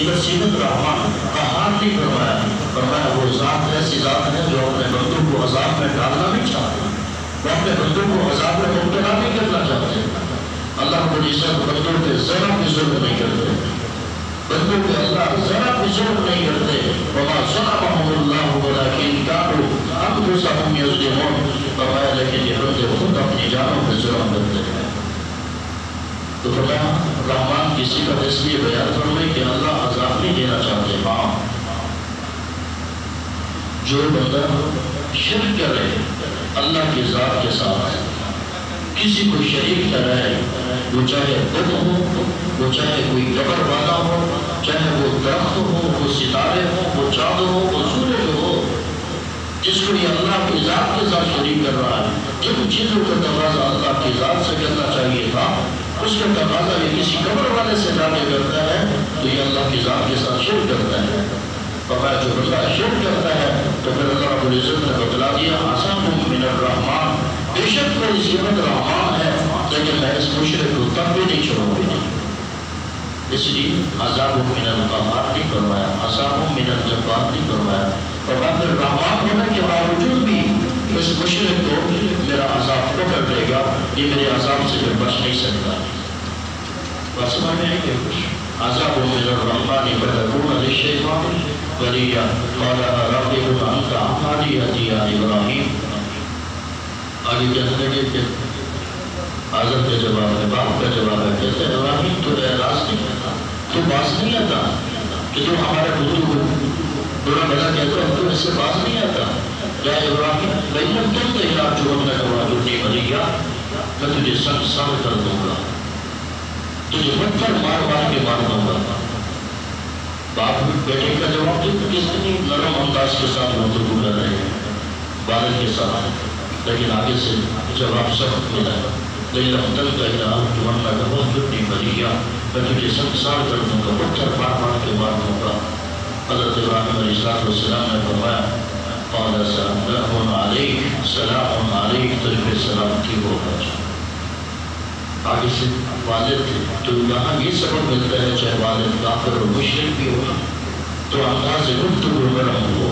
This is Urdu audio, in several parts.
ادھر صفت رحمان قہار نہیں فرمایا، فرمایا وہ ذات ایسی ذات ہے جو اپنے بندوں کو عذاب میں ڈالنا نہیں چاہتے، وہ اپنے بندوں کو عذاب میں مبتلا نہیں کرنا چاہتے۔ اللہ کو عزت بندوں پہ ذرا بھی ظلم نہیں کرتے، بندوں پہ اللہ ذرا بھی ظلم نہیں کرتے۔ وَمَا ظَلَمَهُمُ اللَّهُ وَلَكِنْ كَانُوا أَنفُسَهُمْ يَظْلِمُونَ، فرمایا لیکن یہ بندے خود اپنی جانوں پہ ظلم کرتے ہیں۔ تو فرمایا رحمان کی صفت اس لیے بیان فرمائی کہ اللہ عذاب نہیں دینا چاہتے۔ ہاں جو بندہ شرک کرے اللہ کی ذات کے ساتھ، کسی کو شریک کرائے، وہ چاہے بت ہو، وہ چاہے کوئی قبر والا ہو، چاہے وہ درخت ہو، وہ ستارے ہو، وہ چاند ہو، وہ سورج ہو، جس کو یہ اللہ کی ذات کے ساتھ شریک کر رہا ہے، جن چیزوں کا تقاضا اللہ کی ذات سے کرنا چاہیے تھا اس کا تقاضا یہ کسی قبر والے سے جا کے کرتا ہے تو یہ اللہ کی ذات کے ساتھ شرک کرتا ہے۔ فرمایا جو بندہ شرک کرتا ہے تو پھر اللہ رب العزت نے بتلا دیا عذاب من الرحمن، بے شک کوئی صفت رحمان ہے لیکن میں اس مشرک کو تب بھی نہیں چھوڑوں گی۔ اس لیے عذاب من القہار نہیں فرمایا، عذاب من الجبار نہیں فرمایا۔ فرمایا پھر رحمان ہونے کے باوجود بھی اس مشرک کو میرا عذاب پکڑ لے گا، یہ میرے عذاب سے پھر بچ نہیں سکتا۔ بس سمجھ میں آئی کہ کچھ عذاب من الرحمن فتكون للشیطان ولیا قال ربكم انت عماليتي يا ابراہیم۔ آگے کہتے ہیں کہ حضرت کا جواب ہے، باپ کا جواب ہے، کہتے ہیں ابراہیم تو اعراض نہیں کرتا، تو باز نہیں آتا کہ تو ہمارے بزرگ کو برا بھلا کہتا ہے، تو اس سے باز نہیں آتا۔ یا ابراہیم لئن تم لأرجمنک وأهجرنی ملیا، میں تجھے سنسار کر دوں گا، تجھے پتھر مار مار کے مار دوں گا۔ باپ بیٹے کا جواب کتنی نرم انداز کے ساتھ گفتگو کر رہے ہیں والد کے ساتھ، لیکن آگے سے جواب سخت ملا ہے۔ لئن تم لأرجمنک وأهجرنی ملیا، میں تجھے سنسار کر دوں گا، پتھر مار مار کے مار دوں گا۔ حضرت ابراہیم علیہ السلام نے فرمایا قال سلام علیک، سلام علیک، تجھ پہ سلامتی ہو۔ آگے سے والد تھے تو یہاں یہ سبق ملتا ہے چاہے والد کافر اور مشرک بھی ہو تو انداز گفتگو گرم ہو،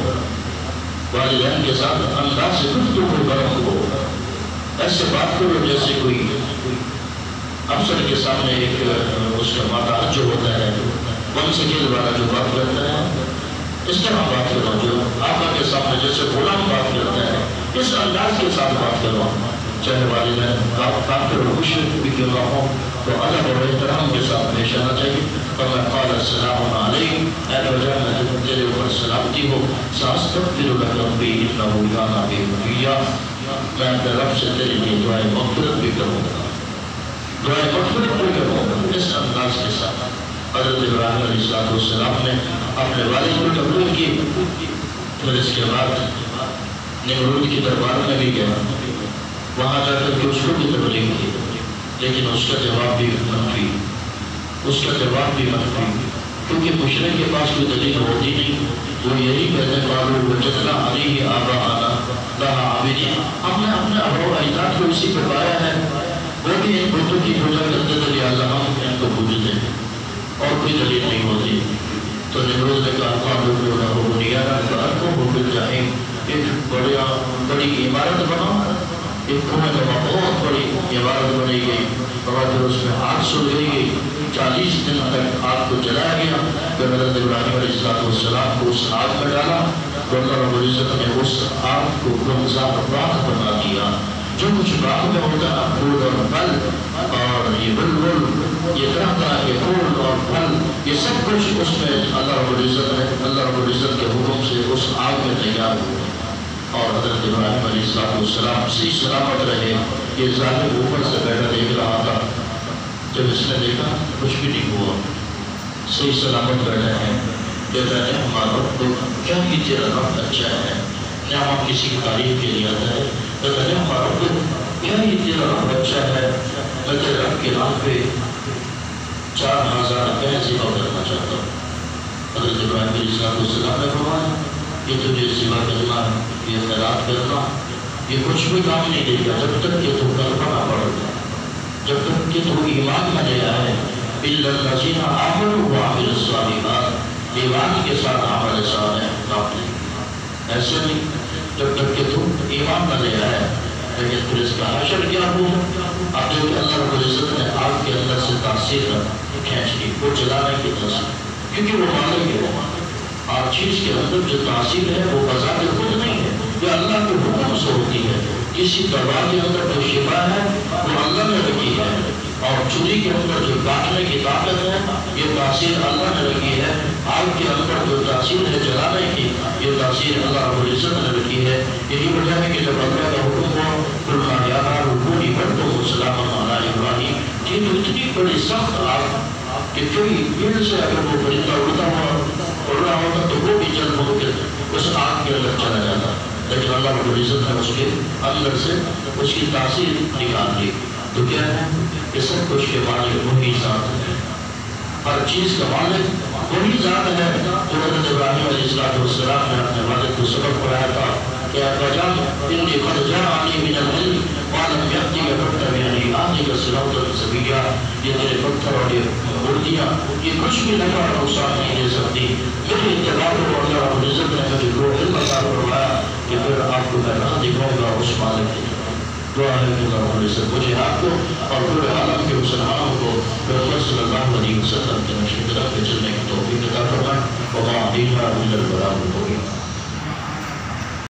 والدین کے ساتھ انداز گفتگو گرم ہو، ایسے بات کرو جیسے کوئی افسر کے سامنے ایک اس کا ماتحت جو ہوتا ہے ون سکیل والا جو بات کرتا ہے، اس طرح بات کرو جو آقا کے سامنے جیسے غلام بات کرتا ہے، اس انداز کے ساتھ بات کرو، چاہے والدین کافر اور مشرک بھی کیوں نہ ہو تو ادب اور احترام کے ساتھ پیش آنا چاہیے۔ فرمایا قال السلام علیک، اے وجہ میں تیرے اوپر سلامتی ہو، ساستغفر لک ربی انہ کان بی حفیٰ، میں اپنے رب سے تیرے لیے دعائے مغفرت بھی کروں گا، دعائے مغفرت بھی کروں گا۔ اس انداز کے ساتھ حضرت ابراہیم علیہ السلام نے اپنے والد کو قبول کی، پھر اس کے بعد نمرود کی دربار میں بھی گیا، وہاں جا کر کے اس کو بھی تبلیغ کی، لیکن اس کا جواب بھی منفی، اس کا جواب بھی منفی، کیونکہ مشرک کے پاس کوئی دلیل ہوتی نہیں، وہ یہی کہتے قالوا وجدنا علیہ آباءنا لہا عابدین، ہم نے اپنے آباء و اجداد کو اسی پر پایا ہے، وہ بھی ان بتوں کی پوجا کرتے تھے لہٰذا ہم ان کو پوجتے ہیں، اور کوئی دلیل نہیں ہوتی۔ تو نمرود نے کہا قالوا لہ بنیانا فألقوہ فی الجحیم، ایک بڑی عمارت بناؤ، ایک کنویں میں بہت بڑی عمارت بنائی گئی اور پھر اس میں آگ سلگائی گئی، 40 دن تک آگ کو جلایا گیا، پھر حضرت ابراہیم علیہ السلام کو اس آگ میں ڈالا تو اللہ رب العزت نے اس آگ کو گلزار باغ بنا دیا، جو کچھ باغ میں ہوتا ہے پھول اور پھل اور یہ بلبل، یہ طرح طرح کے پھول اور پھل، یہ سب کچھ اس میں اللہ رب العزت کے حکم سے اس آگ میں تیار ہوا، اور حضرت ابراہیم علیہ السلام صحیح سلامت رہے۔ یہ ظالم اوپر سے بیٹھا دیکھ رہا تھا، جب اس نے دیکھا کچھ بھی نہیں ہوا، صحیح سلامت بیٹھے ہیں، کہتا ہے ہمارا رب کیا ہی تیرا رب اچھا ہے، نعمت کسی کی تعریف کے لیے آتا ہے، کہتا ہے ہمارا رب کیا ہی تیرا رب اچھا ہے، میں تیرے رب کے نام پہ 4000 بیعت ذبح کرنا چاہتا ہوں۔ حضرت ابراہیم علیہ السلام نے فرمایا یہ تجھے ذبح کرنا، یہ خیرات کرنا، یہ کچھ بھی کام نہیں دے گا جب تک کہ تو کلمہ نہ پڑھ گا، جب تک کہ تو ایمان نہ لے آئے۔ إِلَّا الَّذِينَ آمَنُوا وَعَمِلُوا الصَّالِحَاتِ، ایمان کے ساتھ عمل صالح کام نہیں. ایسے نہیں جب تک کہ تم ایمان نہ لے آئے لیکن پھر اس کا حشر کیا ہوا. اب دیکھیں اللہ رب العزت نے آپ کے اندر سے تاثیر کھینچ لی وہ جلانے کی تاثیر کیونکہ وہ مالک ہے. ہر چیز کے اندر جو تاثیر ہے وہ بذات خود نہیں ہے یہ اللہ کے حکم سے ہوتی ہے. کسی دوا کے اندر جو شفا ہے وہ اللہ نے رکھی ہے اور چوری کے اندر جو کاٹنے کی طاقت ہے یہ تاثیر اللہ نے رکھی ہے. آگ کے اندر جو تاثیر ہے جلانے کی یہ تاثیر اللہ رب العزت نے رکھی ہے. یہی وجہ ہے کہ جب اللہ کا حکم ہوا قرآن یادہ رکونی بڑھتوں سلام علیہ ابراہیم یہ تو اتنی بڑی سخت آگ کہ کوئی پیڑ سے اگر وہ پرندہ اڑ رہا ہوتا تو وہ بھی جل ہو کے اس آگ کے اندر چلا جاتا. لیکن اللہ رب العزت نے اس کے اندر سے اس کی تاثیر نکال دی. تو کیا ہے کہ سب کچھ کے مالک وہی ذات ہے. ہر چیز کا مالک وہی ذات ہے. جو حضرت ابراہیم علیہ السلام نے اپنے والد کو سبق پڑھایا تھا کہ ابا انی قد جاءنی من العلم ما لم یأتک فاتبعنی اهدک صراطا سویا. یہ تیرے پتھر اور یہ مورتیاں یہ کچھ بھی نفع اور نقصان نہیں دے سکتی. میری اتباع کو اللہ رب العزت نے مجھے وہ علم عطا فرمایا کہ پھر آپ کو میں راہ دکھاؤں گا اس مالک کی. دعا ہے کہ اللہ رب العزت مجھے آپ کو اور پورے عالم کے مسلمانوں کو محمد صلی اللہ علیہ وسلم کے نقش قدم پہ چلنے کی توفیق عطا فرمائے. وما علینا الا البلاغ المبین.